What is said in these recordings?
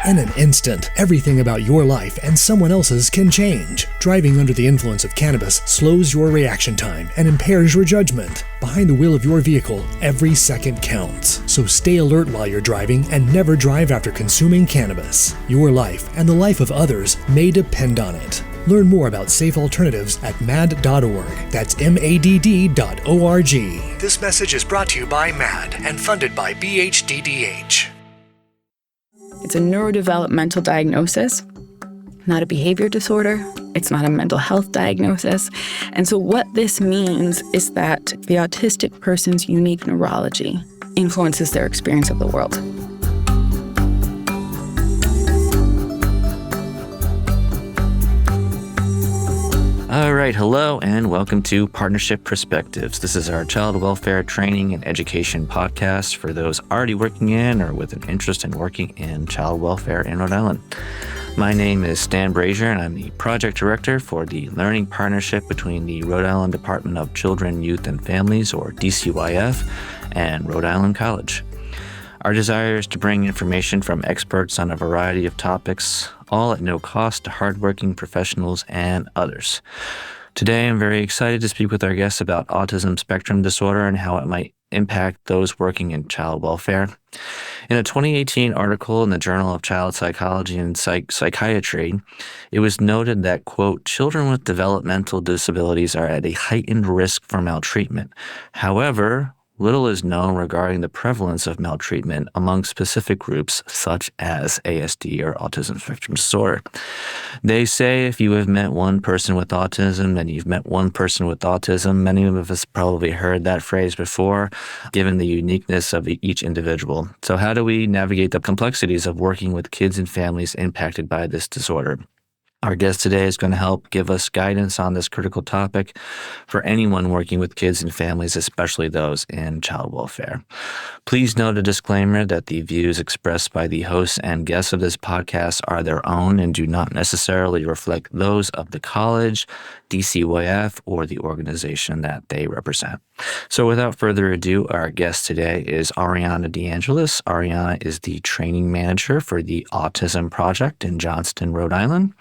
In an instant, everything about your life and someone else's can change. Driving under the influence of cannabis slows your reaction time and impairs your judgment. Behind the wheel of your vehicle, every second counts. So stay alert while you're driving and never drive after consuming cannabis. Your life and the life of others may depend on it. Learn more about safe alternatives at MADD.org. That's MADD.org. This message is brought to you by MADD and funded by BHDDH. It's a neurodevelopmental diagnosis, not a behavior disorder. It's not a mental health diagnosis. And so what this means is that the autistic person's unique neurology influences their experience of the world. All right, hello and welcome to Partnership Perspectives. This is our child welfare training and education podcast for those already working in or with an interest in working in child welfare in Rhode Island. My name is Stan Brazier and I'm the project director for the learning partnership between the Rhode Island Department of Children, Youth and Families, or DCYF, and Rhode Island College. Our desire is to bring information from experts on a variety of topics, all at no cost to hardworking professionals and others. Today, I'm very excited to speak with our guests about autism spectrum disorder and how it might impact those working in child welfare. In a 2018 article in the Journal of Child Psychology and Psychiatry, it was noted that, quote, children with developmental disabilities are at a heightened risk for maltreatment. However, little is known regarding the prevalence of maltreatment among specific groups such as ASD or autism spectrum disorder. They say if you have met one person with autism, then you've met one person with autism. Many of us probably heard that phrase before, given the uniqueness of each individual. So how do we navigate the complexities of working with kids and families impacted by this disorder? Our guest today is going to help give us guidance on this critical topic for anyone working with kids and families, especially those in child welfare. Please note a disclaimer that the views expressed by the hosts and guests of this podcast are their own and do not necessarily reflect those of the college, DCYF, or the organization that they represent. So without further ado, our guest today is Ariana DeAngelis. Ariana is the training manager for the Autism Project in Johnston, Rhode Island.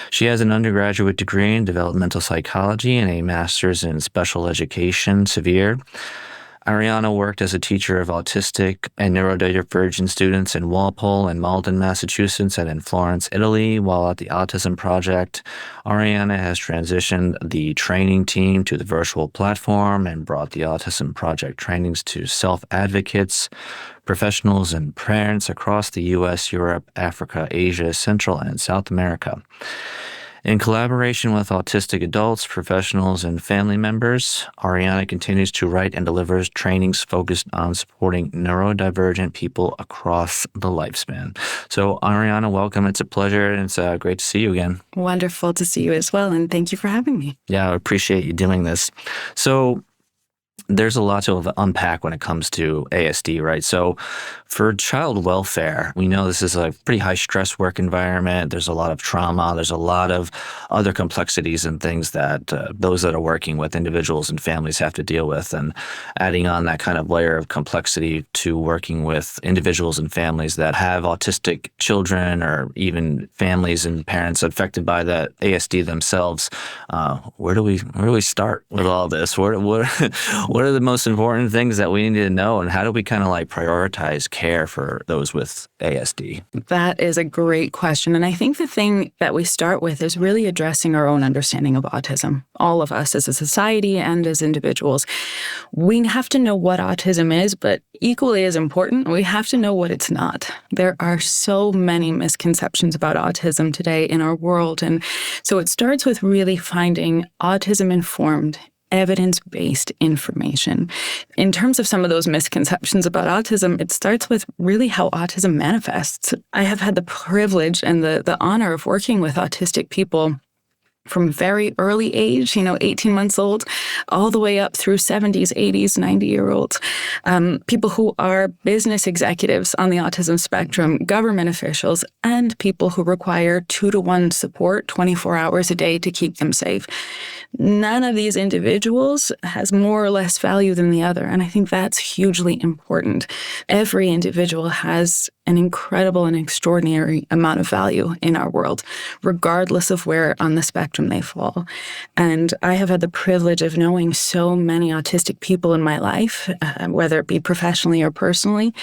She has an undergraduate degree in developmental psychology and a master's in special education, severe. Ariana worked as a teacher of autistic and neurodivergent students in Walpole and Malden, Massachusetts, and in Florence, Italy. While at the Autism Project, Ariana has transitioned the training team to the virtual platform and brought the Autism Project trainings to self-advocates, professionals, and parents across the U.S., Europe, Africa, Asia, Central, and South America. In collaboration with autistic adults, professionals, and family members, Ariana continues to write and delivers trainings focused on supporting neurodivergent people across the lifespan. So, Ariana, welcome. It's a pleasure, and it's great to see you again. Wonderful to see you as well, and thank you for having me. Yeah, I appreciate you doing this. So, there's a lot to unpack when it comes to ASD, right? So for child welfare, we know this is a pretty high stress work environment. There's a lot of trauma. There's a lot of other complexities and things that those that are working with individuals and families have to deal with. And adding on that kind of layer of complexity to working with individuals and families that have autistic children or even families and parents affected by the ASD themselves, where do we start with all this? What are the most important things that we need to know, and how do we kind of like prioritize care for those with ASD? That is a great question. And I think the thing that we start with is really addressing our own understanding of autism. All of us as a society and as individuals. We have to know what autism is, but equally as important, we have to know what it's not. There are so many misconceptions about autism today in our world. And so it starts with really finding autism-informed evidence-based information. In terms of some of those misconceptions about autism, it starts with really how autism manifests. I have had the privilege and the honor of working with autistic people from very early age, 18 months old, all the way up through 70s, 80s, 90-year-olds, people who are business executives on the autism spectrum, government officials, and people who require 2-to-1 support 24 hours a day to keep them safe. None of these individuals has more or less value than the other, and I think that's hugely important. Every individual has an incredible and extraordinary amount of value in our world, regardless of where on the spectrum they fall. And I have had the privilege of knowing so many autistic people in my life, whether it be professionally or personally.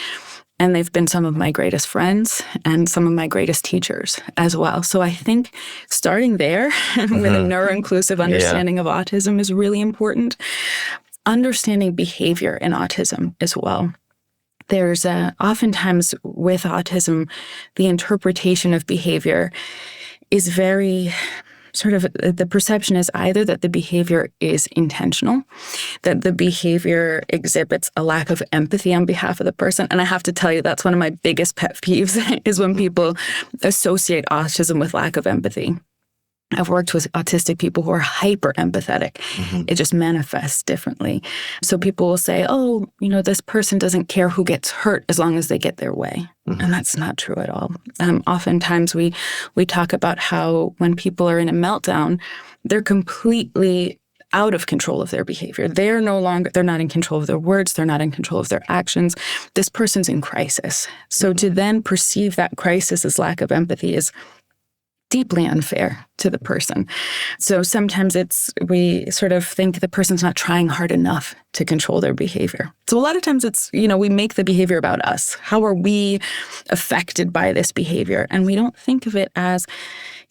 And they've been some of my greatest friends and some of my greatest teachers as well. So I think starting there with a neuro-inclusive understanding of autism is really important. Understanding behavior in autism as well. There's oftentimes with autism, the interpretation of behavior is very the perception is either that the behavior is intentional, that the behavior exhibits a lack of empathy on behalf of the person. And I have to tell you, that's one of my biggest pet peeves is when people associate autism with lack of empathy. I've worked with autistic people who are hyper empathetic. It just manifests differently. So people will say, oh, this person doesn't care who gets hurt as long as they get their way. And that's not true at all. Oftentimes we talk about how when people are in a meltdown, they're completely out of control of their behavior. They're not in control of their words. They're not in control of their actions. This person's in crisis. So to then perceive that crisis as lack of empathy is deeply unfair to the person. So sometimes we sort of think the person's not trying hard enough to control their behavior. So a lot of times it's, we make the behavior about us. How are we affected by this behavior? And we don't think of it as,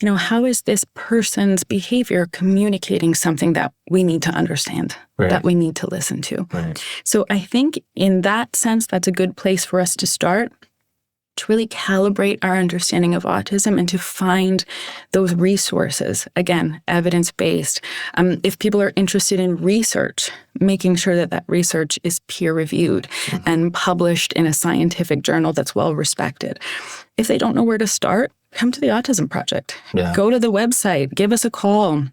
how is this person's behavior communicating something that we need to understand, that we need to listen to? Right. So I think in that sense, that's a good place for us to start, to really calibrate our understanding of autism and to find those resources, again, evidence-based. If people are interested in research, making sure that research is peer-reviewed and published in a scientific journal that's well-respected. If they don't know where to start, come to the Autism Project. Yeah. Go to the website, give us a call,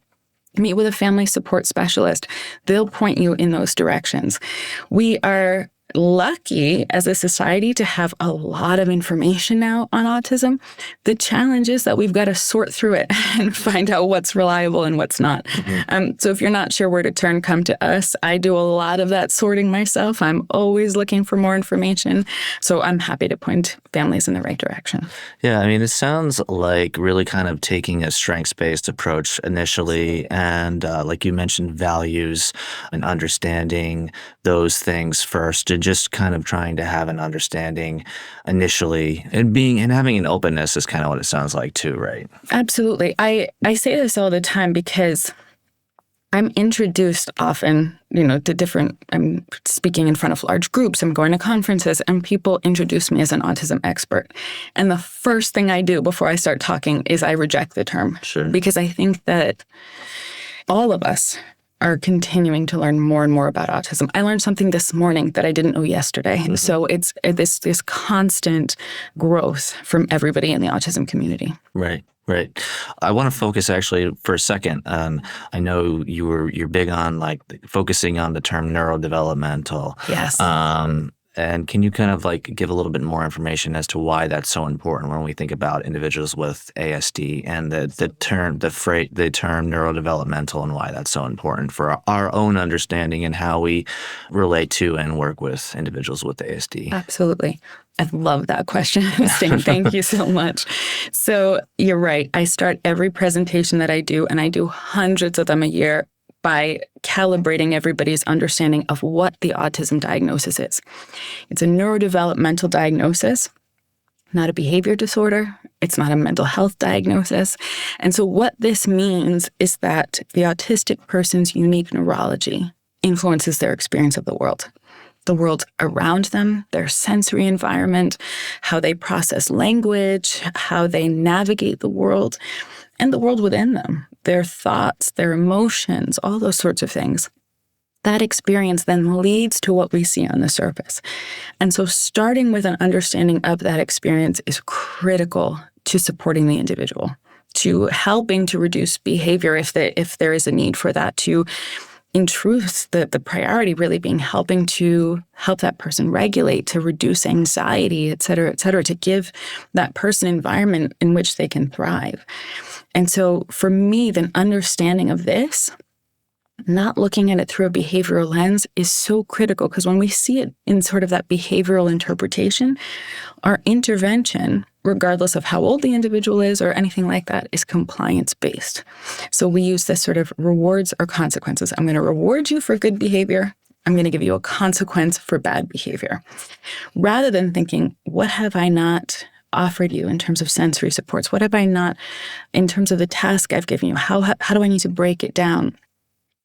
meet with a family support specialist. They'll point you in those directions. We are lucky as a society to have a lot of information now on autism. The challenge is that we've got to sort through it and find out what's reliable and what's not. So if you're not sure where to turn, come to us. I do a lot of that sorting myself. I'm always looking for more information. So I'm happy to point families in the right direction. Yeah, I mean, it sounds like really kind of taking a strengths-based approach initially. And like you mentioned, values and understanding those things first, and just kind of trying to have an understanding initially, and having an openness is kind of what it sounds like too, right? Absolutely. I say this all the time because I'm introduced often, I'm speaking in front of large groups, I'm going to conferences, and people introduce me as an autism expert. And the first thing I do before I start talking is I reject the term. Sure. Because I think that all of us are continuing to learn more and more about autism. I learned something this morning that I didn't know yesterday. So it's this constant growth from everybody in the autism community. Right. I want to focus actually for a second. I know you're big on like focusing on the term neurodevelopmental. Yes. And can you kind of like give a little bit more information as to why that's so important when we think about individuals with ASD and the term neurodevelopmental and why that's so important for our own understanding and how we relate to and work with individuals with ASD? Absolutely. I love that question. Thank you so much. So you're right. I start every presentation that I do, and I do hundreds of them a year, by calibrating everybody's understanding of what the autism diagnosis is. It's a neurodevelopmental diagnosis, not a behavior disorder. It's not a mental health diagnosis. And so what this means is that the autistic person's unique neurology influences their experience of the world around them, their sensory environment, how they process language, how they navigate the world, and the world within them, their thoughts, their emotions, all those sorts of things. That experience then leads to what we see on the surface. And so starting with an understanding of that experience is critical to supporting the individual, to helping to reduce behavior if there is a need for that, to, in truth, the priority really being helping to help that person regulate, to reduce anxiety, et cetera, to give that person an environment in which they can thrive. And so for me, the understanding of this not looking at it through a behavioral lens is so critical, because when we see it in sort of that behavioral interpretation, our intervention, regardless of how old the individual is or anything like that, is compliance-based. So we use this sort of rewards or consequences. I'm going to reward you for good behavior. I'm going to give you a consequence for bad behavior. Rather than thinking, what have I not offered you in terms of sensory supports? What have I not, in terms of the task I've given you? How do I need to break it down?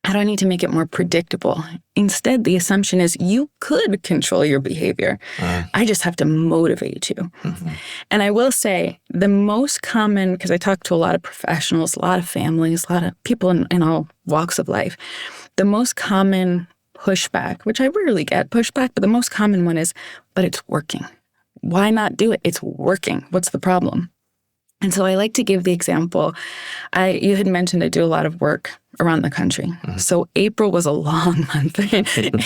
How do I need to make it more predictable? Instead, the assumption is you could control your behavior. I just have to motivate you. Mm-hmm. And I will say the most common, because I talk to a lot of professionals, a lot of families, a lot of people in all walks of life, the most common pushback, which I rarely get pushback, but the most common one is, but it's working. Why not do it? It's working. What's the problem? And so I like to give the example. You had mentioned I do a lot of work around the country. Mm-hmm. So April was a long month.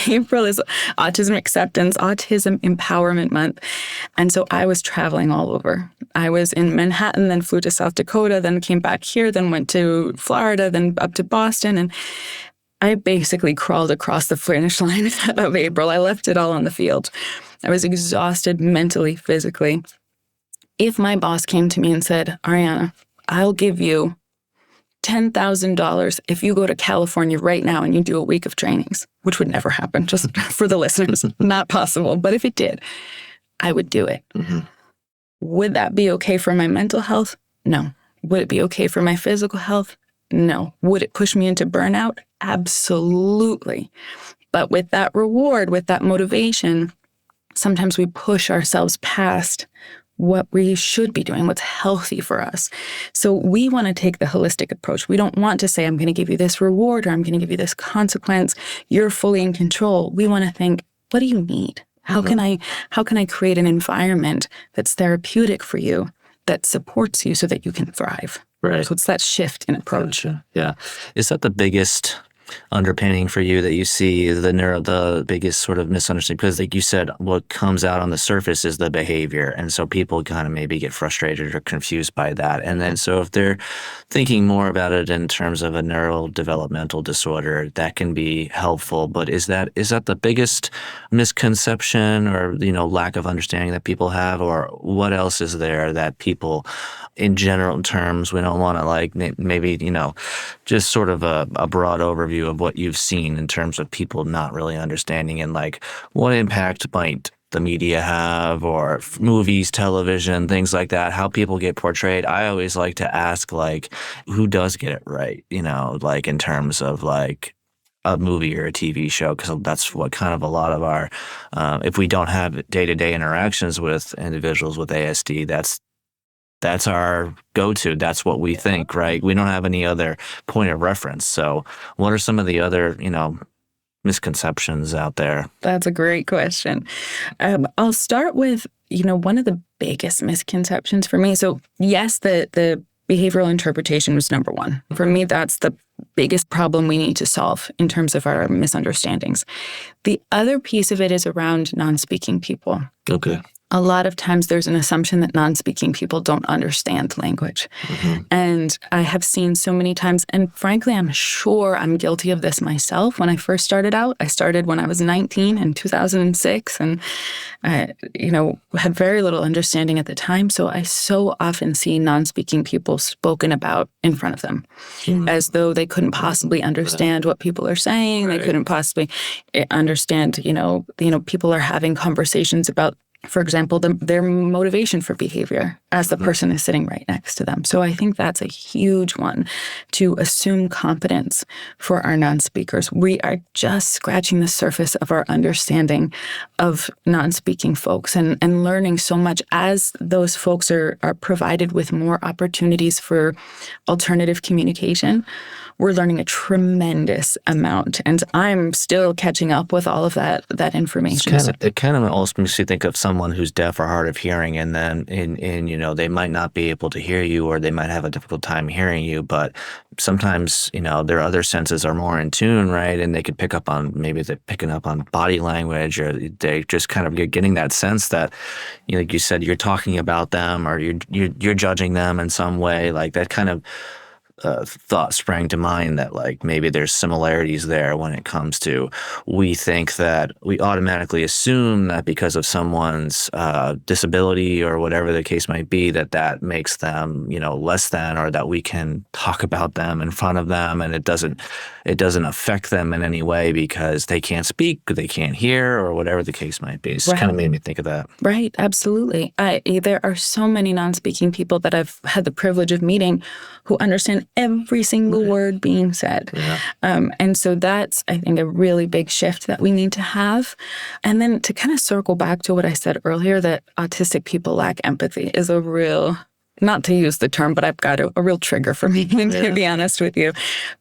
April is Autism Acceptance, Autism Empowerment Month. And so I was traveling all over. I was in Manhattan, then flew to South Dakota, then came back here, then went to Florida, then up to Boston. And I basically crawled across the finish line of April. I left it all on the field. I was exhausted mentally, physically. If my boss came to me and said, Ariana, I'll give you $10,000 if you go to California right now and you do a week of trainings, which would never happen, just for the listeners, not possible. But if it did, I would do it. Mm-hmm. Would that be okay for my mental health? No. Would it be okay for my physical health? No. Would it push me into burnout? Absolutely. But with that reward, with that motivation, sometimes we push ourselves past what we should be doing, what's healthy for us. So we want to take the holistic approach. We don't want to say, I'm going to give you this reward or I'm going to give you this consequence. You're fully in control. We want to think, what do you need? How can I create an environment that's therapeutic for you, that supports you so that you can thrive? Right. So it's that shift in approach. Gotcha. Yeah. Is that the biggest underpinning for you that you see, the biggest sort of misunderstanding? Because like you said, what comes out on the surface is the behavior. And so people kind of maybe get frustrated or confused by that. And then so if they're thinking more about it in terms of a neurodevelopmental disorder, that can be helpful. But is that the biggest misconception or, lack of understanding that people have? Or what else is there that people, in general terms, we don't want to maybe, just sort of a broad overview of what you've seen in terms of people not really understanding and what impact might the media have, or movies, television, things like that, how people get portrayed. I always like to ask who does get it right, in terms of a movie or a TV show, because that's what kind of a lot of our, if we don't have day-to-day interactions with individuals with ASD, that's our go-to. That's what we think, right? We don't have any other point of reference. So what are some of the other, misconceptions out there? That's a great question. I'll start with, one of the biggest misconceptions for me. So yes, the behavioral interpretation was number one. For me, that's the biggest problem we need to solve in terms of our misunderstandings. The other piece of it is around non-speaking people. Okay. A lot of times there's an assumption that non-speaking people don't understand language. Mm-hmm. And I have seen so many times, and frankly, I'm sure I'm guilty of this myself. When I first started out, I started when I was 19 in 2006, and I, had very little understanding at the time. So I so often see non-speaking people spoken about in front of them, as though they couldn't possibly understand what people are saying. Right. They couldn't possibly understand, people are having conversations about, for example, their motivation for behavior as the person is sitting right next to them. So I think that's a huge one, to assume competence for our non-speakers. We are just scratching the surface of our understanding of non-speaking folks and learning so much as those folks are provided with more opportunities for alternative communication. We're learning a tremendous amount, and I'm still catching up with all of that information. It kind of almost makes you think of someone who's deaf or hard of hearing, and then they might not be able to hear you, or they might have a difficult time hearing you, but sometimes their other senses are more in tune, right? And they could pick up on, maybe they're picking up on body language, or they just kind of getting that sense that, like you said, you're talking about them, or you're judging them in some way, like that kind of thought sprang to mind that like maybe there's similarities there when it comes to we think that we automatically assume that because of someone's disability or whatever the case might be, that makes them, less than, or that we can talk about them in front of them and it doesn't affect them in any way because they can't speak, they can't hear, or whatever the case might be. It's Right. kind of made me think of that. Right, absolutely. There are so many non-speaking people that I've had the privilege of meeting who understand every single word being said. Yeah. And so that's, I think, a really big shift that we need to have. And then to kind of circle back to what I said earlier, that autistic people lack empathy is a real, not to use the term, but I've got a real trigger for me, to be honest with you,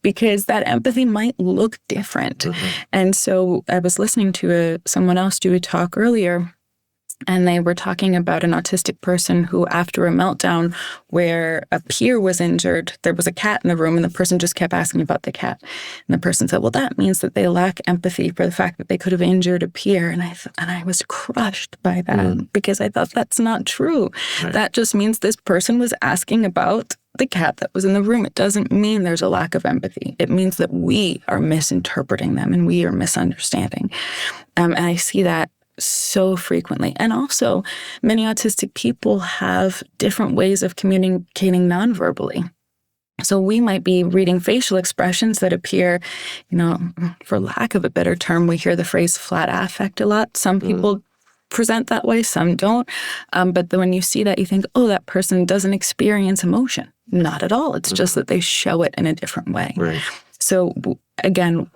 because that empathy might look different. And so I was listening to someone else do a talk earlier, and they were talking about an autistic person who, after a meltdown where a peer was injured, there was a cat in the room and the person just kept asking about the cat. And the person said, well, that means that they lack empathy for the fact that they could have injured a peer. And I was crushed by that because I thought that's not true. Right. That just means this person was asking about the cat that was in the room. It doesn't mean there's a lack of empathy. It means that we are misinterpreting them and we are misunderstanding. And I see that so frequently. And also, many autistic people have different ways of communicating nonverbally. So we might be reading facial expressions that appear, for lack of a better term, we hear the phrase flat affect a lot. Some people present that way, some don't. But then when you see that, you think, oh, that person doesn't experience emotion. Not at all. It's just that they show it in a different way. Right. So again,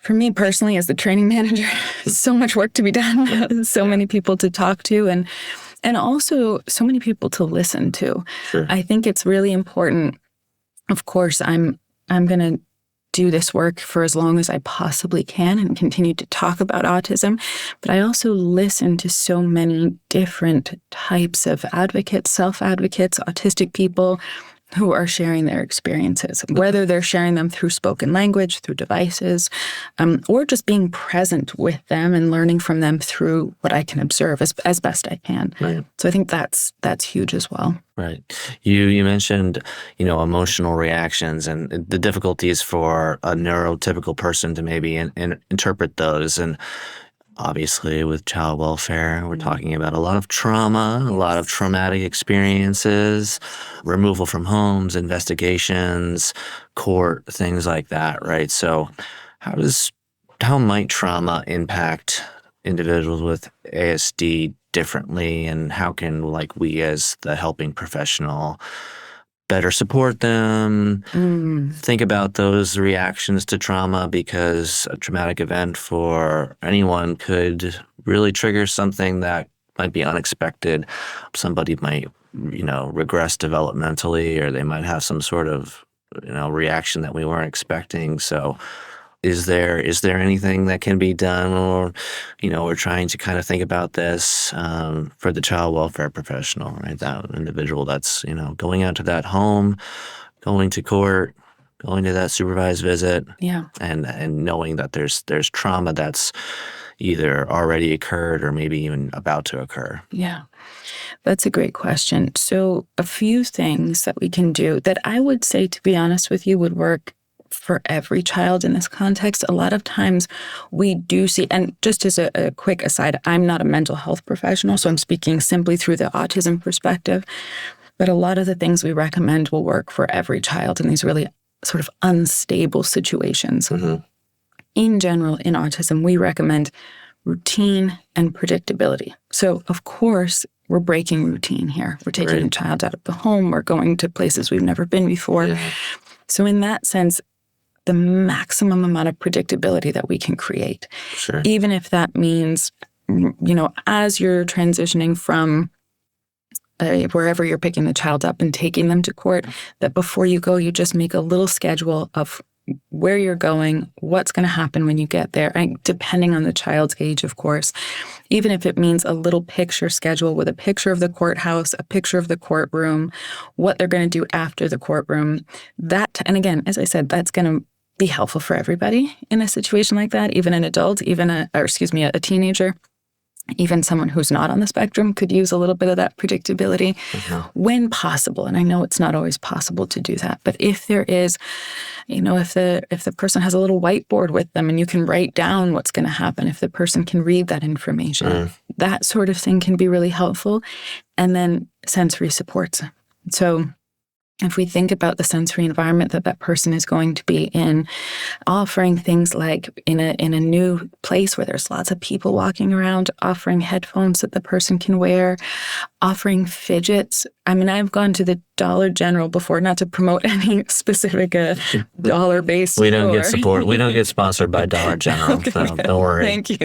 for me personally, as the training manager, so much work to be done, so many people to talk to, and also so many people to listen to. Sure. I think it's really important. Of course, I'm going to do this work for as long as I possibly can and continue to talk about autism, but I also listen to so many different types of advocates, self-advocates, autistic people who are sharing their experiences, whether they're sharing them through spoken language, through devices, or just being present with them and learning from them through what I can observe as best I can. Right. So I think that's huge as well. Right. You mentioned, emotional reactions and the difficulties for a neurotypical person to maybe interpret those. And obviously, with child welfare, we're talking about a lot of trauma, a lot of traumatic experiences, removal from homes, investigations, court, things like that, right? So how might trauma impact individuals with ASD differently, and how can we as the helping professional better support them, think about those reactions to trauma, because a traumatic event for anyone could really trigger something that might be unexpected. Somebody might, regress developmentally, or they might have some sort of, reaction that we weren't expecting. So is there anything that can be done, or, we're trying to kind of think about this for the child welfare professional, right? That individual that's, going out to that home, going to court, going to that supervised visit, and knowing that there's trauma that's either already occurred or maybe even about to occur. Yeah, that's a great question. So a few things that we can do that I would say, to be honest with you, would work for every child in this context. A lot of times we do see, and just as a quick aside, I'm not a mental health professional, so I'm speaking simply through the autism perspective, but a lot of the things we recommend will work for every child in these really sort of unstable situations. In general, in autism, we recommend routine and predictability. So, of course, we're breaking routine here. We're taking a child out of the home. We're going to places we've never been before. Yeah. So in that sense, the maximum amount of predictability that we can create, even if that means, as you're transitioning from wherever you're picking the child up and taking them to court, that before you go, you just make a little schedule of where you're going, what's going to happen when you get there, and depending on the child's age, of course. Even if it means a little picture schedule with a picture of the courthouse, a picture of the courtroom, what they're going to do after the courtroom. And again, as I said, that's going to be helpful for everybody in a situation like that, even an adult, even a teenager. even someone who's not on the spectrum could use a little bit of that predictability when possible. And I know it's not always possible to do that, but if there is, if the person has a little whiteboard with them and you can write down what's going to happen, if the person can read that information, that sort of thing can be really helpful. And then sensory supports. So if we think about the sensory environment that person is going to be in, offering things like in a new place where there's lots of people walking around, offering headphones that the person can wear, offering fidgets. I mean, I've gone to the Dollar General before, not to promote any specific dollar-based We don't store. get support. We don't get sponsored by Dollar General, Okay, so don't worry. Thank you.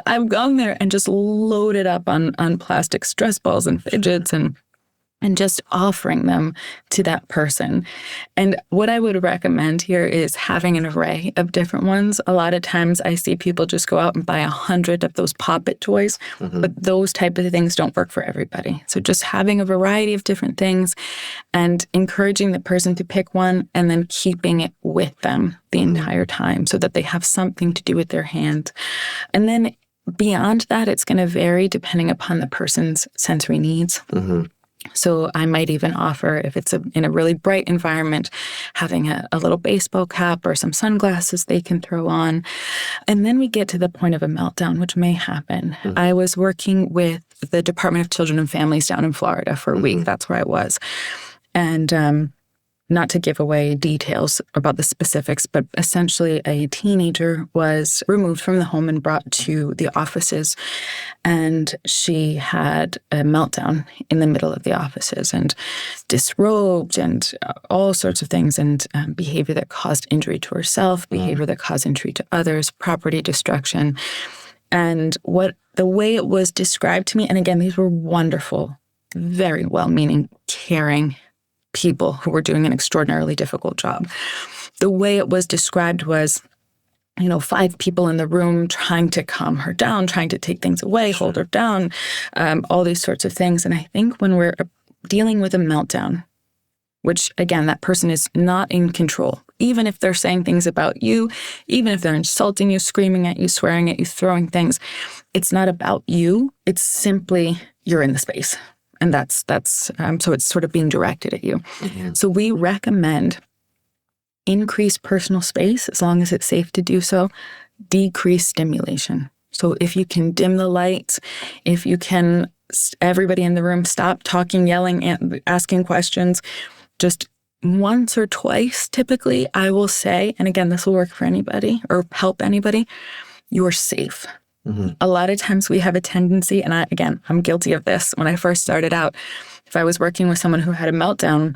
I've gone there and just loaded up on plastic stress balls and fidgets and just offering them to that person. And what I would recommend here is having an array of different ones. A lot of times I see people just go out and buy 100 of those Pop-It toys, but those type of things don't work for everybody. So just having a variety of different things and encouraging the person to pick one and then keeping it with them the entire time so that they have something to do with their hand. And then beyond that, it's going to vary depending upon the person's sensory needs. So I might even offer, if it's in a really bright environment, having a little baseball cap or some sunglasses they can throw on. And then we get to the point of a meltdown, which may happen. I was working with the Department of Children and Families down in Florida for a week. That's where I was. And not to give away details about the specifics, but essentially a teenager was removed from the home and brought to the offices. And she had a meltdown in the middle of the offices and disrobed and all sorts of things, and behavior that caused injury to herself, behavior that caused injury to others, property destruction. And the way it was described to me, and again, these were wonderful, very well-meaning, caring people who were doing an extraordinarily difficult job. The way it was described was, 5 people in the room trying to calm her down, trying to take things away, hold her down, all these sorts of things. And I think when we're dealing with a meltdown, which again, that person is not in control, even if they're saying things about you, even if they're insulting you, screaming at you, swearing at you, throwing things, it's not about you. It's simply you're in the space. And that's so it's sort of being directed at you. So we recommend increase personal space as long as it's safe to do so, decrease stimulation. So if you can dim the lights, if you can, everybody in the room stop talking, yelling, and asking questions, just once or twice, typically, I will say, and again, this will work for anybody or help anybody, you're safe. A lot of times we have a tendency, and I'm guilty of this. When I first started out, if I was working with someone who had a meltdown,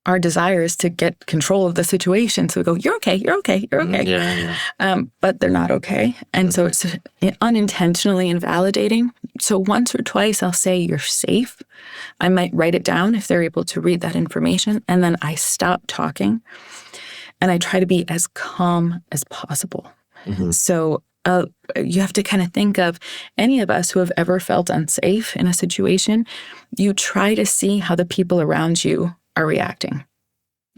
our desire is to get control of the situation. So we go, you're okay, you're okay, you're okay. But they're not okay. And so it's unintentionally invalidating. So once or twice I'll say you're safe. I might write it down if they're able to read that information. And then I stop talking and I try to be as calm as possible. So you have to kind of think of any of us who have ever felt unsafe in a situation. You try to see how the people around you are reacting.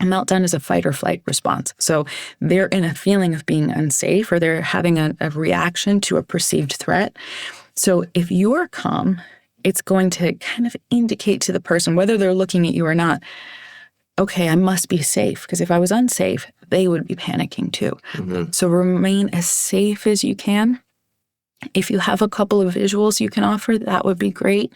A meltdown is a fight or flight response. So they're in a feeling of being unsafe or they're having a reaction to a perceived threat. So if you're calm, it's going to kind of indicate to the person, whether they're looking at you or not, okay, I must be safe, because if I was unsafe, they would be panicking too. So remain as safe as you can. If you have a couple of visuals you can offer, that would be great.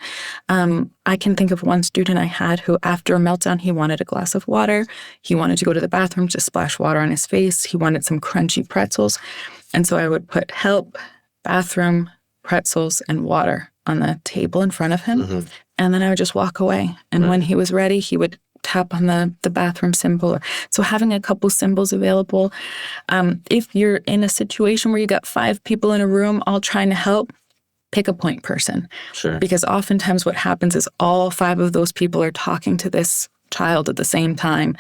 I can think of one student I had who, after a meltdown, he wanted a glass of water. He wanted to go to the bathroom to splash water on his face. He wanted some crunchy pretzels. And so I would put help, bathroom, pretzels, and water on the table in front of him. And then I would just walk away. And when he was ready, he would tap on the bathroom symbol. So having a couple symbols available. If you're in a situation where you got 5 people in a room all trying to help, pick a point person. Sure. Because oftentimes what happens is all 5 of those people are talking to this child at the same time,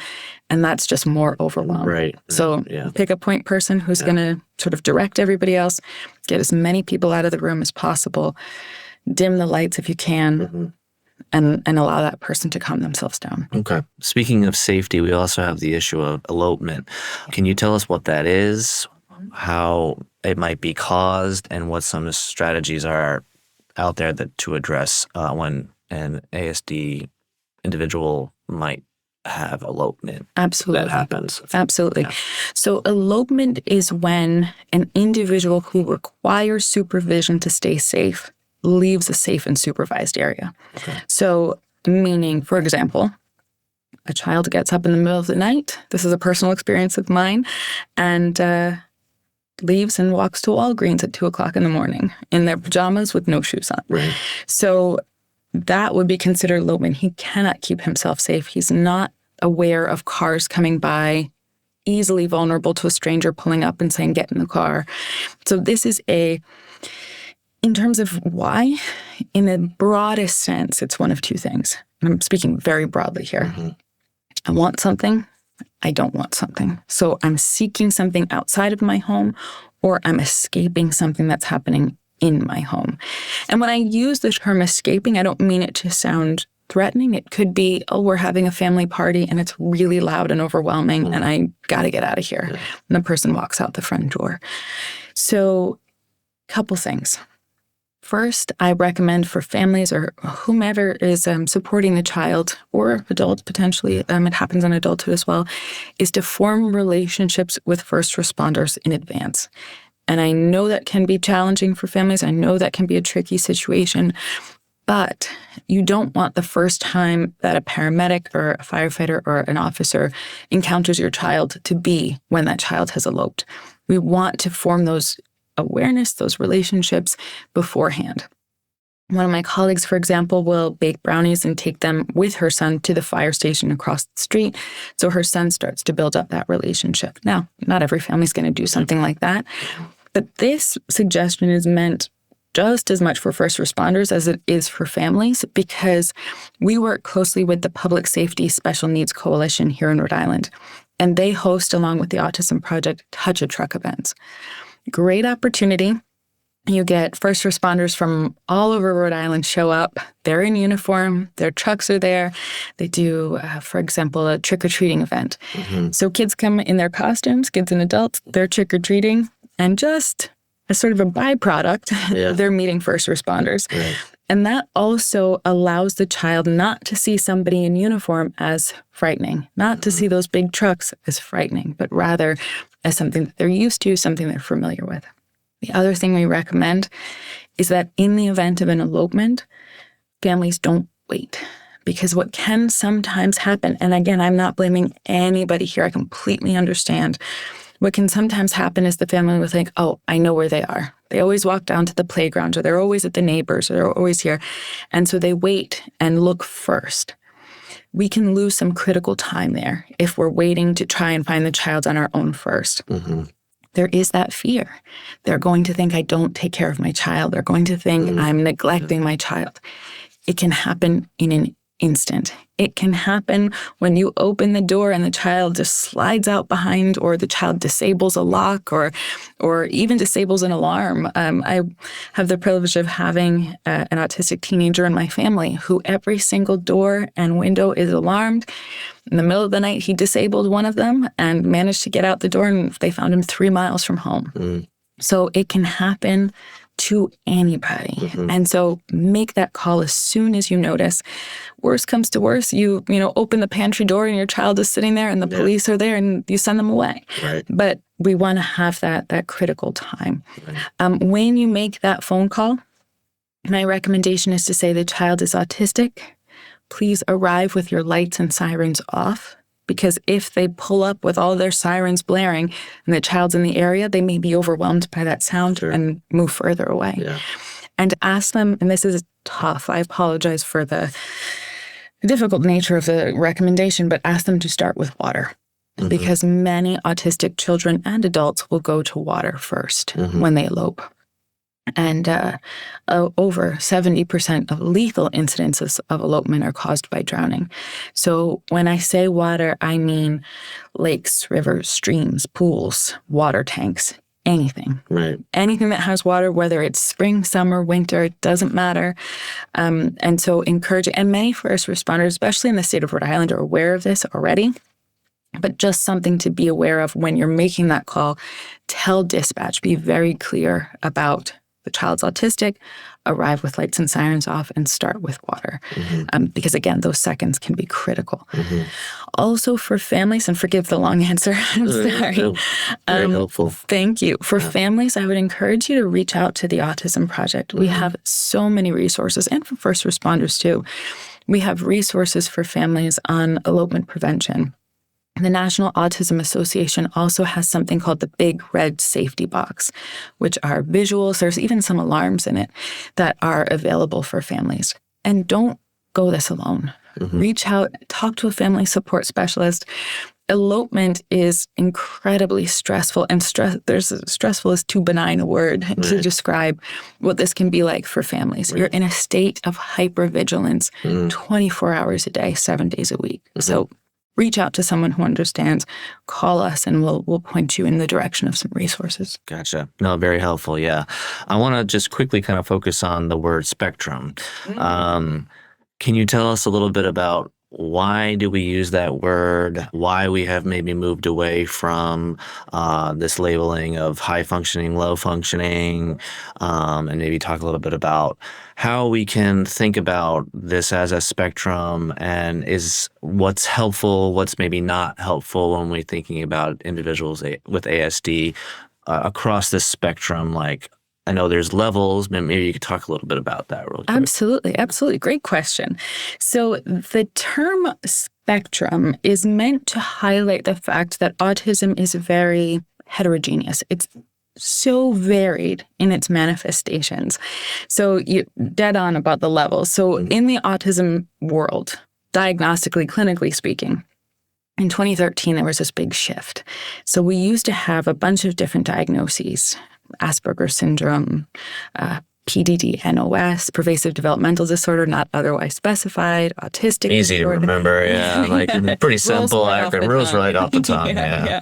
and that's just more overwhelm. Right. So pick a point person who's going to sort of direct everybody else, get as many people out of the room as possible, dim the lights if you can, and allow that person to calm themselves down. Okay. Speaking of safety, we also have the issue of elopement. Can you tell us what that is? How it might be caused, and what some strategies are out there that to address when an ASD individual might have elopement. Absolutely. That happens. Absolutely. Yeah. So elopement is when an individual who requires supervision to stay safe leaves a safe and supervised area. Okay. So meaning, for example, a child gets up in the middle of the night. This is a personal experience of mine, and leaves and walks to Walgreens at 2:00 in the morning in their pajamas with no shoes on. Right. So that would be considered elopement. He cannot keep himself safe. He's not aware of cars coming by, easily vulnerable to a stranger pulling up and saying, get in the car. So this is in terms of why, in the broadest sense, it's one of two things. And I'm speaking very broadly here. Mm-hmm. I want something. I don't want something. So I'm seeking something outside of my home, or I'm escaping something that's happening in my home. And when I use the term escaping, I don't mean it to sound threatening. It could be, oh, we're having a family party and it's really loud and overwhelming and I got to get out of here. Yeah. And the person walks out the front door. So a couple things. First, I recommend for families or whomever is supporting the child or adult potentially, it happens in adulthood as well, is to form relationships with first responders in advance. And I know that can be challenging for families. I know that can be a tricky situation, but you don't want the first time that a paramedic or a firefighter or an officer encounters your child to be when that child has eloped. We want to form those awareness, those relationships beforehand. One of my colleagues, for example, will bake brownies and take them with her son to the fire station across the street. So her son starts to build up that relationship. Now, not every family is going to do something like that, but this suggestion is meant just as much for first responders as it is for families, because we work closely with the Public Safety Special Needs Coalition here in Rhode Island, and they host, along with the Autism Project, Touch a Truck events. Great opportunity. You get first responders from all over Rhode Island show up. They're in uniform. Their trucks are there. They do, for example, a trick-or-treating event. Mm-hmm. So kids come in their costumes, kids and adults, they're trick-or-treating, and just as sort of a byproduct, they're meeting first responders. Right. And that also allows the child not to see somebody in uniform as frightening, not to see those big trucks as frightening, but rather as something that they're used to, something they're familiar with. The other thing we recommend is that in the event of an elopement, families don't wait. Because what can sometimes happen, and again, I'm not blaming anybody here, I completely understand. What can sometimes happen is the family will think, oh, I know where they are. They always walk down to the playground, or they're always at the neighbors, or they're always here. And so they wait and look first. We can lose some critical time there if we're waiting to try and find the child on our own first. Mm-hmm. There is that fear. They're going to think I don't take care of my child. They're going to think I'm neglecting my child. It can happen in an instant. It can happen when you open the door and the child just slides out behind, or the child disables a lock, or even disables an alarm. I have the privilege of having an autistic teenager in my family who every single door and window is alarmed. In the middle of the night, he disabled one of them and managed to get out the door, and they found him 3 miles from home. Mm. So it can happen to anybody. Mm-hmm. And so make that call as soon as you notice. Worst comes to worst, you open the pantry door and your child is sitting there and the police are there and you send them away. Right. But we want to have that critical time. Right. When you make that phone call, my recommendation is to say the child is autistic. Please arrive with your lights and sirens off. Because if they pull up with all their sirens blaring and the child's in the area, they may be overwhelmed by that sound and move further away. Yeah. And ask them, and this is tough, I apologize for the difficult nature of the recommendation, but ask them to start with water. Mm-hmm. Because many autistic children and adults will go to water first when they elope. And over 70% of lethal incidences of elopement are caused by drowning. So when I say water, I mean lakes, rivers, streams, pools, water tanks, anything. Right. Anything that has water, whether it's spring, summer, winter, it doesn't matter. And so encouraging, and many first responders, especially in the state of Rhode Island, are aware of this already. But just something to be aware of when you're making that call. Tell dispatch, be very clear about the child's autistic, arrive with lights and sirens off, and start with water. Because again, those seconds can be critical. Also for families, and forgive the long answer, I'm sorry. Very helpful. Thank you. For families, I would encourage you to reach out to the Autism Project. We have so many resources, and for first responders too. We have resources for families on elopement prevention. The National Autism Association also has something called the Big Red Safety Box, which are visuals. There's even some alarms in it that are available for families. And don't go this alone. Reach out, talk to a family support specialist. Elopement is incredibly stressful, and stressful is too benign a word to describe what this can be like for families. You're in a state of hypervigilance 24 hours a day, 7 days a week. So reach out to someone who understands, call us, and we'll point you in the direction of some resources. Gotcha. No, very helpful. Yeah. I want to just quickly kind of focus on the word spectrum. Can you tell us a little bit about why do we use that word? Why we have maybe moved away from this labeling of high functioning, low functioning, and maybe talk a little bit about how we can think about this as a spectrum, and is what's helpful, what's maybe not helpful when we're thinking about individuals with ASD across this spectrum. Like, I know there's levels, but maybe you could talk a little bit about that real quick. Absolutely. Great question. So the term spectrum is meant to highlight the fact that autism is very heterogeneous. It's so varied in its manifestations. So you're dead on about the levels. So in the autism world, diagnostically, clinically speaking, in 2013, there was this big shift. So we used to have a bunch of different diagnoses: Asperger's syndrome, PDD, NOS, pervasive developmental disorder, not otherwise specified, autistic Easy disorder. to remember, yeah. Like pretty simple acronym. Rules right off the tongue, yeah.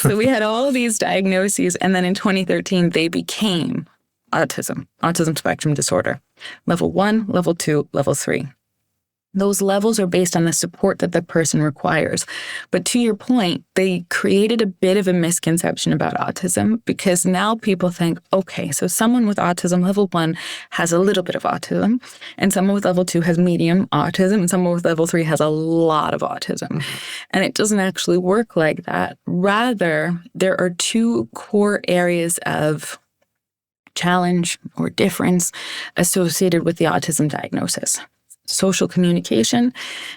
So we had all these diagnoses, and then in 2013, they became autism spectrum disorder. Level 1, level 2, level 3. Those levels are based on the support that the person requires. But to your point, they created a bit of a misconception about autism, because now people think, okay, so someone with autism level 1 has a little bit of autism, and someone with level 2 has medium autism, and someone with level 3 has a lot of autism. And it doesn't actually work like that. Rather, there are two core areas of challenge or difference associated with the autism diagnosis: social communication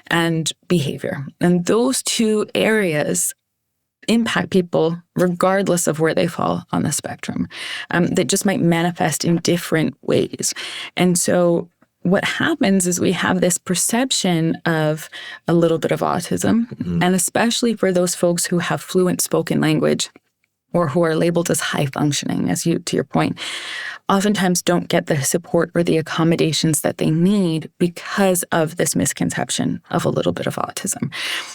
and behavior. And those two areas impact people regardless of where they fall on the spectrum. They just might manifest in different ways. And so what happens is we have this perception of a little bit of autism, and especially for those folks who have fluent spoken language or who are labeled as high functioning, to your point, oftentimes don't get the support or the accommodations that they need because of this misconception of a little bit of autism.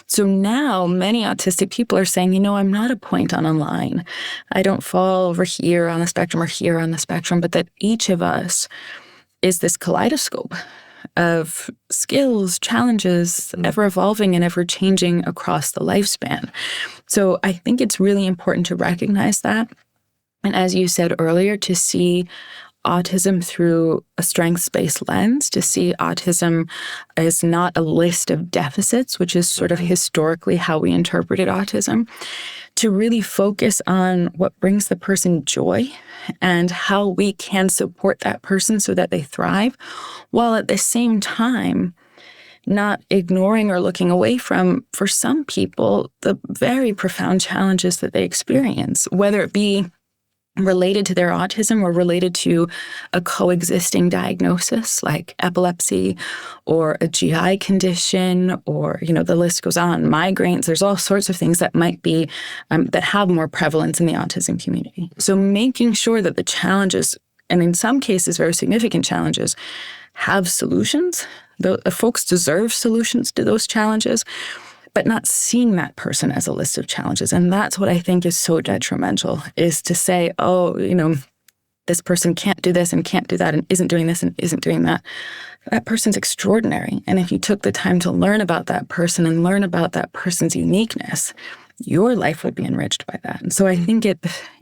So now many autistic people are saying, I'm not a point on a line. I don't fall over here on the spectrum or here on the spectrum, but that each of us is this kaleidoscope of skills, challenges, ever evolving and ever changing across the lifespan. So I think it's really important to recognize that. And as you said earlier, to see autism through a strengths-based lens, to see autism as not a list of deficits, which is sort of historically how we interpreted autism, to really focus on what brings the person joy and how we can support that person so that they thrive, while at the same time not ignoring or looking away from, for some people, the very profound challenges that they experience, whether it be related to their autism or related to a coexisting diagnosis like epilepsy or a GI condition, or, the list goes on, migraines. There's all sorts of things that might be, that have more prevalence in the autism community. So making sure that the challenges, and in some cases very significant challenges, have solutions. The folks deserve solutions to those challenges, but not seeing that person as a list of challenges. And that's what I think is so detrimental, is to say, this person can't do this and can't do that and isn't doing this and isn't doing that, that person's extraordinary. And if you took the time to learn about that person and learn about that person's uniqueness, your life would be enriched by that. And so I think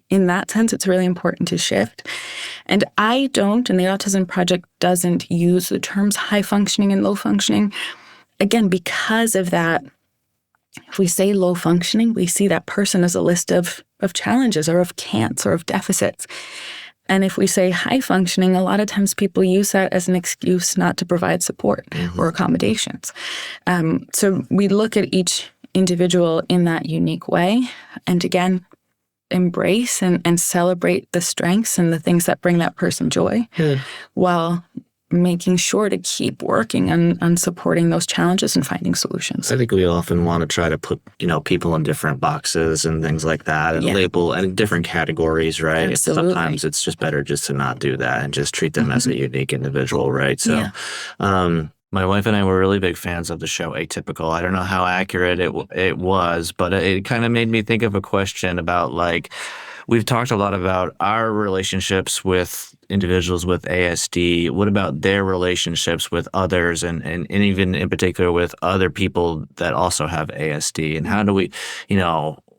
in that sense, it's really important to shift. And I don't, and the Autism Project doesn't use the terms high functioning and low functioning. Again, because of that, if we say low functioning, we see that person as a list of challenges or of can'ts or of deficits. And if we say high functioning, a lot of times people use that as an excuse not to provide support or accommodations. So we look at each individual in that unique way. And again, embrace and celebrate the strengths and the things that bring that person joy while making sure to keep working on supporting those challenges and finding solutions. I think we often want to try to put, people in different boxes and things like that and label and different categories, right? Absolutely. Sometimes it's just better just to not do that and just treat them as a unique individual, right? So, my wife and I were really big fans of the show Atypical. I don't know how accurate it was, but it kind of made me think of a question about, like, we've talked a lot about our relationships with individuals with ASD. What about their relationships with others and even in particular with other people that also have ASD? And how do we,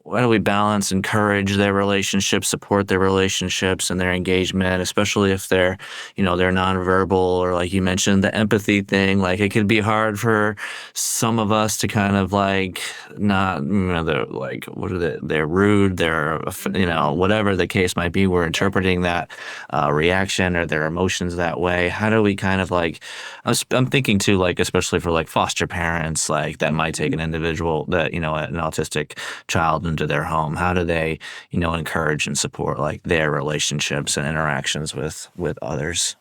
how do we balance, encourage their relationships, support their relationships and their engagement, especially if they're, they're nonverbal or, like you mentioned, the empathy thing. Like, it could be hard for some of us to kind of like not, they're like, they're rude, they're, whatever the case might be, we're interpreting that reaction or their emotions that way. How do we kind of like, I'm thinking too, like, especially for like foster parents, like that might take an individual that, an autistic child into their home. How do they, encourage and support like their relationships and interactions with others?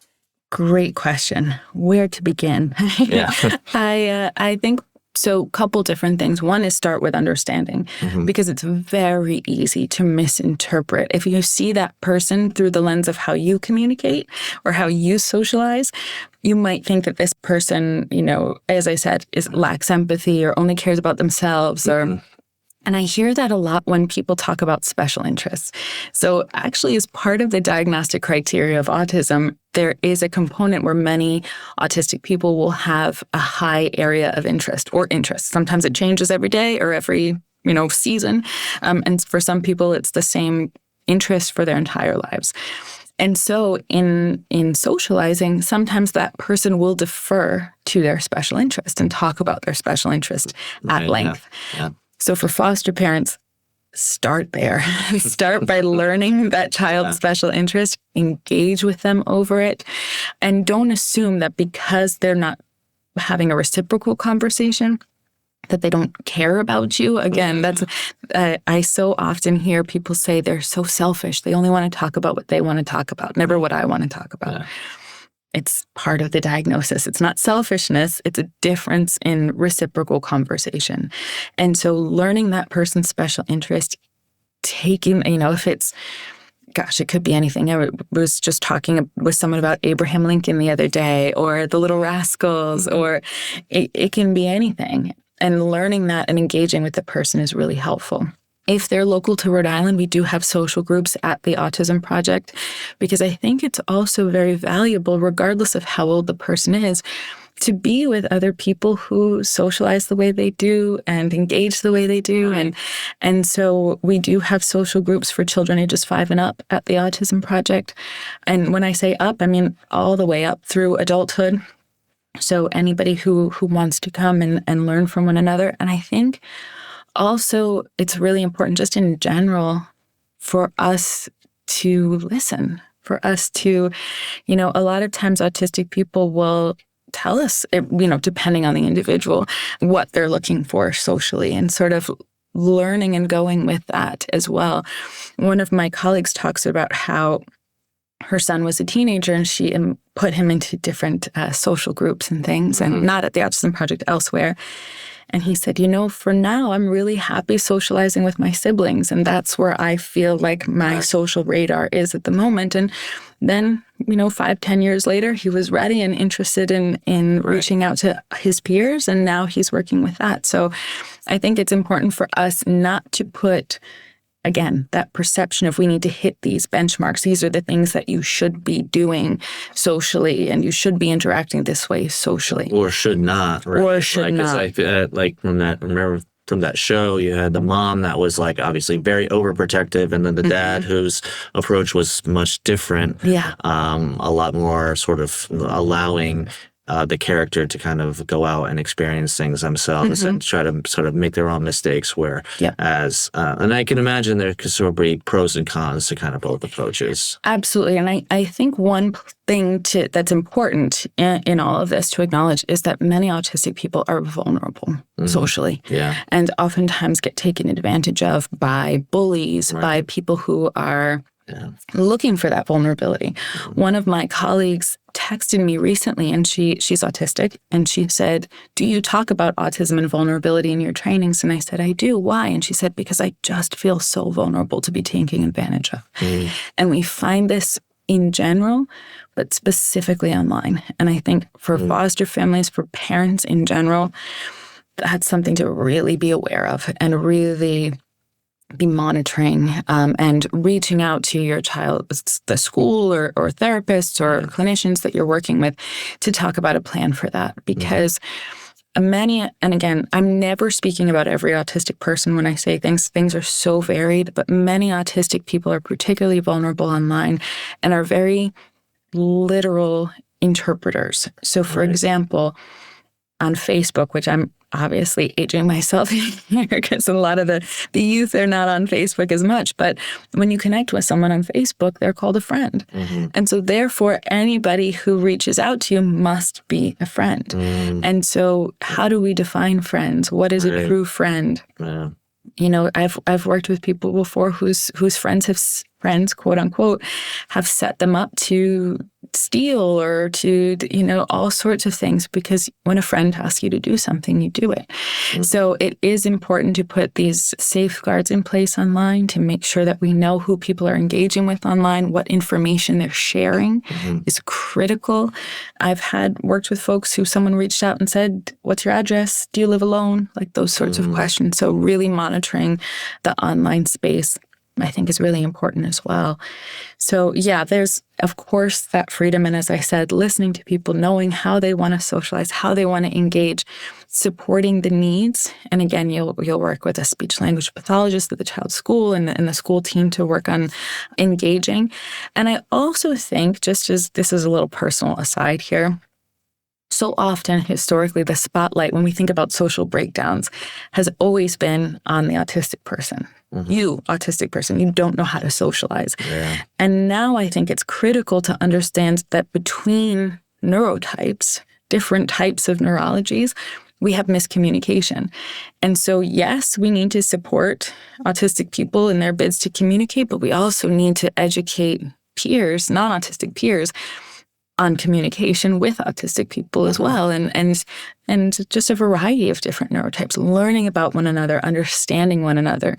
Great question. Where to begin? Yeah. I think so. Couple different things. One is start with understanding, because it's very easy to misinterpret. If you see that person through the lens of how you communicate or how you socialize, you might think that this person, as I said, lacks empathy or only cares about themselves And I hear that a lot when people talk about special interests. So actually, as part of the diagnostic criteria of autism, there is a component where many autistic people will have a high area of interest or interest. Sometimes it changes every day or every, season. And for some people, it's the same interest for their entire lives. And so in socializing, sometimes that person will defer to their special interest and talk about their special interest at length. Yeah. So for foster parents, start there. Start by learning that child's special interest, engage with them over it, and don't assume that because they're not having a reciprocal conversation, that they don't care about you. Again, that's I so often hear people say they're so selfish. They only want to talk about what they want to talk about, never what I want to talk about. Yeah. It's part of the diagnosis. It's not selfishness. It's a difference in reciprocal conversation. And so learning that person's special interest, taking, if it's, it could be anything. I was just talking with someone about Abraham Lincoln the other day, or the Little Rascals, or it can be anything. And learning that and engaging with the person is really helpful. If they're local to Rhode Island, we do have social groups at the Autism Project, because I think it's also very valuable, regardless of how old the person is, to be with other people who socialize the way they do and engage the way they do. And so we do have social groups for children ages 5 and up at the Autism Project. And when I say up, I mean all the way up through adulthood. So anybody who wants to come and learn from one another. And I think also, it's really important just in general for us to listen, for us to, a lot of times autistic people will tell us, depending on the individual, what they're looking for socially, and sort of learning and going with that as well. One of my colleagues talks about how her son was a teenager and she put him into different social groups and things, and not at the Autism Project, elsewhere. And he said, for now, I'm really happy socializing with my siblings. And that's where I feel like my social radar is at the moment. And then, 5-10 years later, he was ready and interested in reaching out to his peers. And now he's working with that. So I think it's important for us not to put again, that perception of we need to hit these benchmarks. These are the things that you should be doing socially, and you should be interacting this way socially. Or should not. Right? Or should not. Like from that show, you had the mom that was like obviously very overprotective, and then the dad whose approach was much different. Yeah. A lot more sort of allowing the character to kind of go out and experience things themselves and try to sort of make their own mistakes. And I can imagine there could sort of be pros and cons to kind of both approaches. Absolutely. And I think one thing that's important in all of this to acknowledge is that many autistic people are vulnerable socially. Yeah. And oftentimes get taken advantage of by bullies, by people who are looking for that vulnerability. One of my colleagues texted me recently, and she's autistic, and she said, "Do you talk about autism and vulnerability in your trainings?" And I said, "I do. Why?" And she said, "Because I just feel so vulnerable to be taken advantage of." And we find this in general, but specifically online. And I think for foster families, for parents in general, that's something to really be aware of and really be monitoring and reaching out to your child, the school or therapists or clinicians that you're working with to talk about a plan for that. Because many, and again, I'm never speaking about every autistic person when I say things are so varied, but many autistic people are particularly vulnerable online and are very literal interpreters. So for example, on Facebook, which I'm obviously aging myself here because a lot of the youth are not on Facebook as much. But when you connect with someone on Facebook, they're called a friend. And so therefore, anybody who reaches out to you must be a friend. And so how do we define friends? What is a true friend? You know, I've worked with people before whose friends, quote unquote, have set them up to steal or to, all sorts of things, because when a friend asks you to do something, you do it. So it is important to put these safeguards in place online to make sure that we know who people are engaging with online, what information they're sharing is critical. I've worked with folks who someone reached out and said, "What's your address? Do you live alone?" Like those sorts of questions. So really monitoring the online space, I think, is really important as well. So yeah, there's of course that freedom. And as I said, listening to people, knowing how they want to socialize, how they want to engage, supporting the needs. And again, you'll work with a speech language pathologist at the child's school and the school team to work on engaging. And I also think, just as this is a little personal aside here, so often, historically, the spotlight, when we think about social breakdowns, has always been on the autistic person. You, autistic person, you don't know how to socialize. And now I think it's critical to understand that between neurotypes, different types of neurologies, we have miscommunication. And so, yes, we need to support autistic people in their bids to communicate, but we also need to educate peers, non-autistic peers, on communication with autistic people as well, and just a variety of different neurotypes, learning about one another, understanding one another,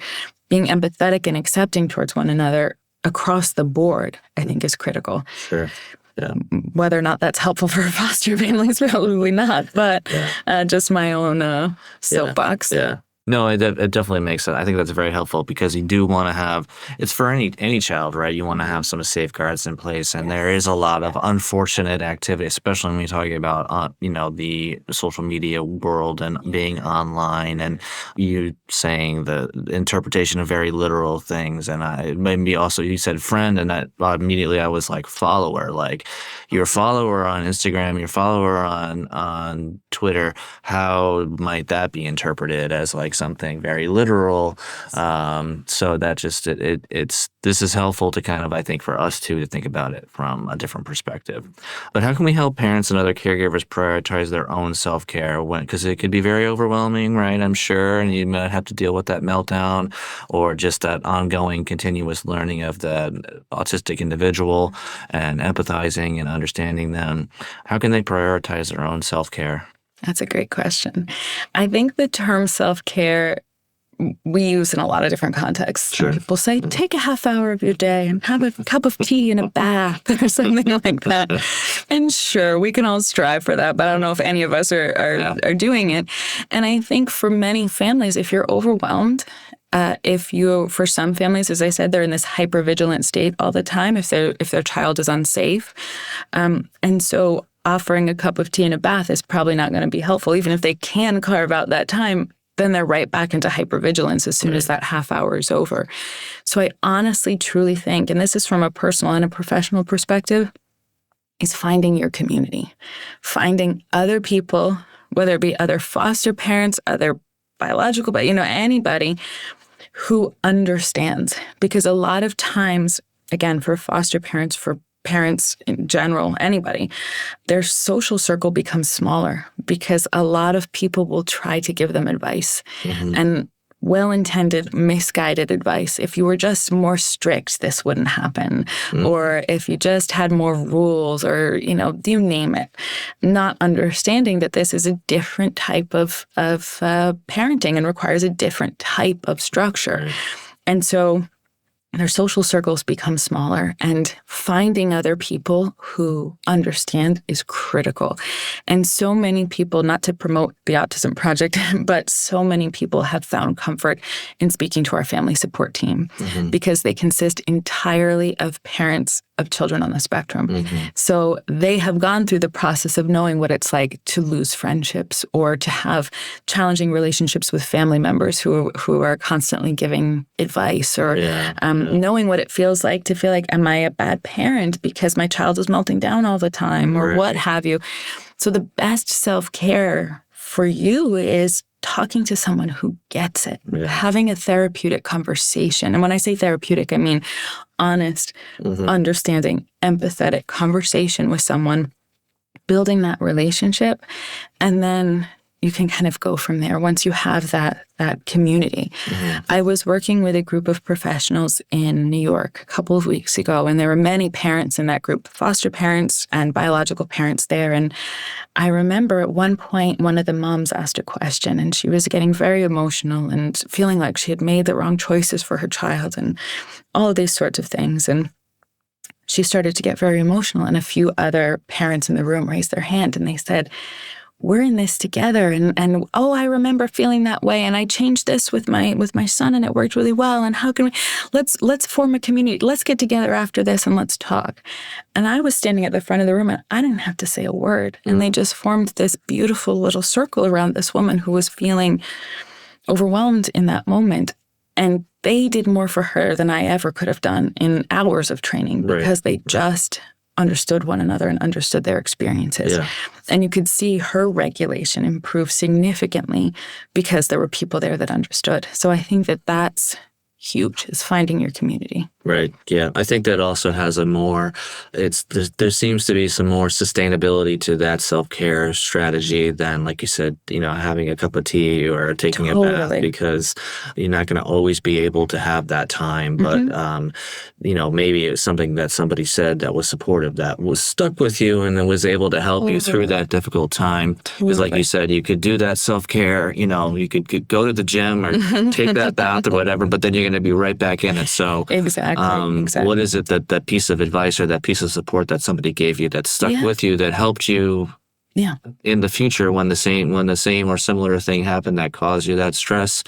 being empathetic and accepting towards one another across the board, I think is critical. Sure. Yeah. Whether or not that's helpful for foster families, probably not, but just my own soapbox. Yeah. No, it definitely makes sense. I think that's very helpful because you do want to have, it's for any child, right? You want to have some safeguards in place. And there is a lot of unfortunate activity, especially when you're talking about, the social media world and being online and you saying the interpretation of very literal things. And it made me also, you said friend, and that immediately I was like follower, like your follower on Instagram, your follower on Twitter, how might that be interpreted as like something very literal? So that just this is helpful to kind of, I think, for us too, to think about it from a different perspective. But how can we help parents and other caregivers prioritize their own self-care because it could be very overwhelming, right? I'm sure, and you might have to deal with that meltdown or just that ongoing continuous learning of the autistic individual and empathizing and understanding them. How can they prioritize their own self-care? That's a great question. I think the term self-care we use in a lot of different contexts. Sure. People say, take a half hour of your day and have a cup of tea and a bath or something like that. And sure, we can all strive for that, but I don't know if any of us are doing it. And I think for many families, if you're overwhelmed, For some families, as I said, they're in this hypervigilant state all the time if their child is unsafe. And so offering a cup of tea and a bath is probably not going to be helpful. Even if they can carve out that time, then they're right back into hypervigilance as soon as that half hour is over. So I honestly, truly think, and this is from a personal and a professional perspective, is finding your community, finding other people, whether it be other foster parents, other biological, but anybody who understands. Because a lot of times, again, for foster parents, for parents in general, anybody, their social circle becomes smaller because a lot of people will try to give them advice. And well-intended, misguided advice. If you were just more strict, this wouldn't happen. Or if you just had more rules, or, you name it. Not understanding that this is a different type of parenting and requires a different type of structure. And so their social circles become smaller, and finding other people who understand is critical. And so many people, not to promote the Autism Project, but so many people have found comfort in speaking to our family support team because they consist entirely of parents of children on the spectrum. So they have gone through the process of knowing what it's like to lose friendships or to have challenging relationships with family members who are constantly giving advice, or knowing what it feels like to feel like, am I a bad parent because my child is melting down all the time, or what have you. So the best self-care for you is talking to someone who gets it, having a therapeutic conversation. And when I say therapeutic, I mean honest, understanding, empathetic conversation with someone, building that relationship, and then you can kind of go from there once you have that community. I was working with a group of professionals in New York a couple of weeks ago, and there were many parents in that group, foster parents and biological parents there. And I remember at one point, one of the moms asked a question, and she was getting very emotional and feeling like she had made the wrong choices for her child and all of these sorts of things. And she started to get very emotional, and a few other parents in the room raised their hand, and they said, we're in this together, and I remember feeling that way, and I changed this with my son, and it worked really well. And how can we let's form a community? Let's get together after this and let's talk. And I was standing at the front of the room, and I didn't have to say a word, and they just formed this beautiful little circle around this woman who was feeling overwhelmed in that moment. And they did more for her than I ever could have done in hours of training, because they just understood one another and understood their experiences. And you could see her regulation improve significantly because there were people there that understood. So I think that that's huge, is finding your community. Right. Yeah. I think that also has there seems to be some more sustainability to that self-care strategy than, like you said, having a cup of tea or taking a bath, because you're not going to always be able to have that time. But, maybe it's something that somebody said that was supportive, that was stuck with you and then was able to help you through that difficult time. Because like you said, you could do that self-care, you could go to the gym or take that bath or whatever, but then you're going to be right back in it. So exactly. What is it that piece of advice or that piece of support that somebody gave you that stuck with you, that helped you in the future when the same or similar thing happened that caused you that stress,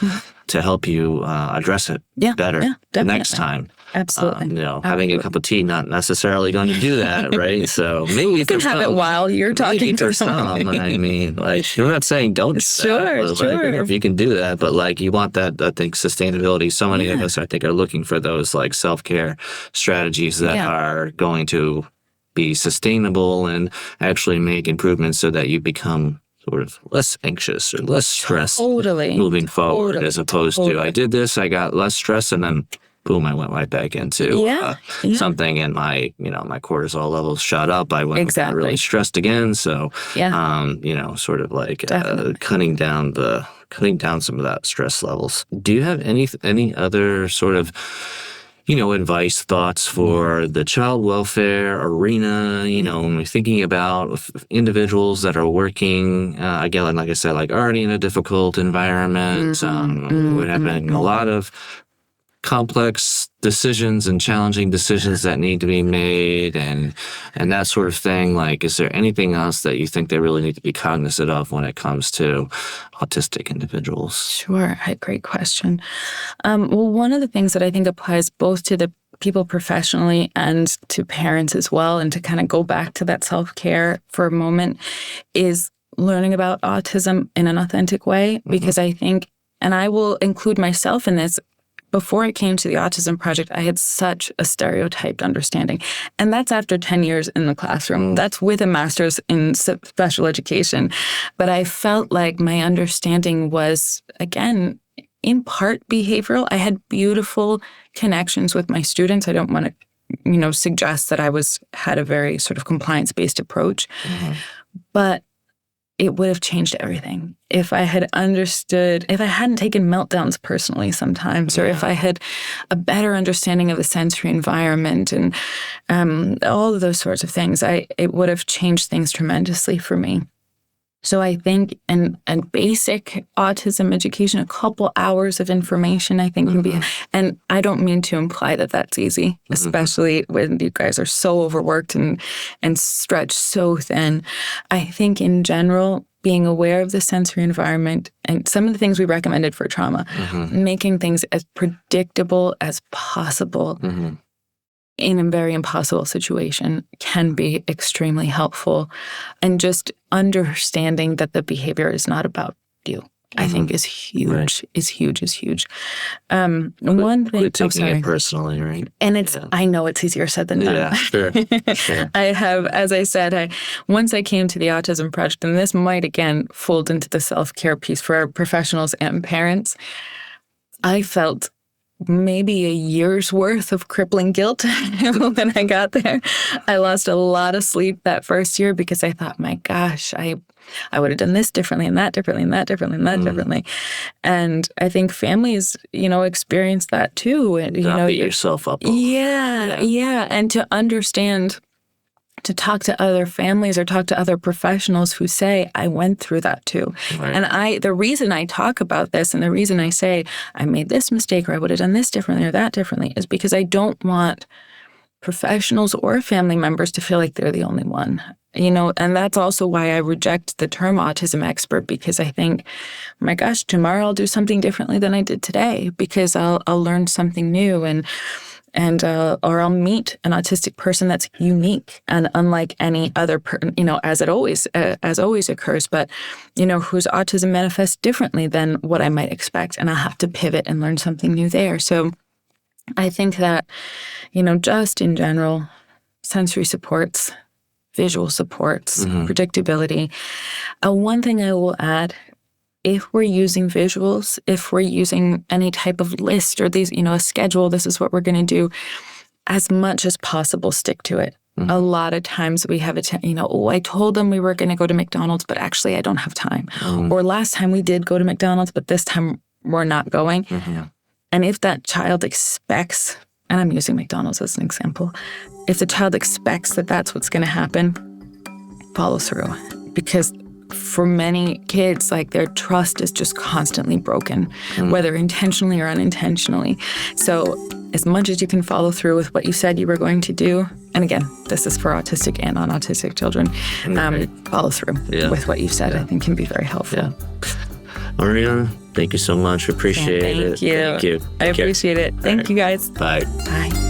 to help you address it better the next time? Absolutely. Having a cup of tea, not necessarily going to do that, right? So maybe you can have it while you're talking to someone. I mean, you're not saying don't do that. Sure. If you can do that, but you want that, I think, sustainability. So many of us, I think, are looking for those self-care strategies that are going to be sustainable and actually make improvements so that you become sort of less anxious or less stressed moving forward, as opposed to, I did this, I got less stress, and then boom, I went right back into something, and my cortisol levels shot up. I went really stressed again. So, sort of cutting down some of that stress levels. Do you have any other sort of advice, thoughts for the child welfare arena, when we're thinking about individuals that are working, again, like I said, already in a difficult environment, we're having a lot of complex decisions and challenging decisions that need to be made and that sort of thing. Like, is there anything else that you think they really need to be cognizant of when it comes to autistic individuals? Sure. Great question. Well, one of the things that I think applies both to the people professionally and to parents as well, and to kind of go back to that self-care for a moment, is learning about autism in an authentic way. Because I think, and I will include myself in this, before I came to the Autism Project, I had such a stereotyped understanding. And that's after 10 years in the classroom. That's with a master's in special education. But I felt like my understanding was, again, in part behavioral. I had beautiful connections with my students. I don't want to, suggest that I had a very sort of compliance-based approach. But it would have changed everything if I had understood, if I hadn't taken meltdowns personally sometimes, or if I had a better understanding of the sensory environment and all of those sorts of things. It would have changed things tremendously for me. So I think, and basic autism education, a couple hours of information, I think can be, and I don't mean to imply that that's easy, especially when you guys are so overworked and stretched so thin. I think in general, being aware of the sensory environment and some of the things we recommended for trauma, making things as predictable as possible in a very impossible situation can be extremely helpful. And just understanding that the behavior is not about you, I think is huge, is huge. One thing, taking it personally, right? And I know it's easier said than done. Yeah, sure. I have, as I said, once I came to the Autism Project, and this might again fold into the self-care piece for our professionals and parents, I felt maybe a year's worth of crippling guilt when I got there. I lost a lot of sleep that first year because I thought, my gosh, I would have done this differently and that differently and that differently and that differently. And I think families, experience that too. And, beat yourself up. Yeah. And to understand, to talk to other families or talk to other professionals who say, I went through that too. Right. And the reason I talk about this and the reason I say I made this mistake or I would have done this differently or that differently is because I don't want professionals or family members to feel like they're the only one. And that's also why I reject the term autism expert, because I think, my gosh, tomorrow I'll do something differently than I did today because I'll learn something new or I'll meet an autistic person that's unique and unlike any other, as always occurs, but, whose autism manifests differently than what I might expect. And I'll have to pivot and learn something new there. So I think that, just in general, sensory supports, visual supports, predictability. One thing I will add, if we're using visuals, if we're using any type of list or these, a schedule, this is what we're going to do, as much as possible, stick to it. A lot of times we have I told them we were going to go to McDonald's, but actually I don't have time. Or last time we did go to McDonald's, but this time we're not going. And if that child expects, and I'm using McDonald's as an example, if the child expects that that's what's going to happen, follow through. Because for many kids, their trust is just constantly broken, whether intentionally or unintentionally. So as much as you can follow through with what you said you were going to do, and again, this is for autistic and non-autistic children, follow through with what you said, I think can be very helpful. Yeah. Mariana, thank you so much. Appreciate it. Thank you. I appreciate it. Thank you, guys. Bye. Bye.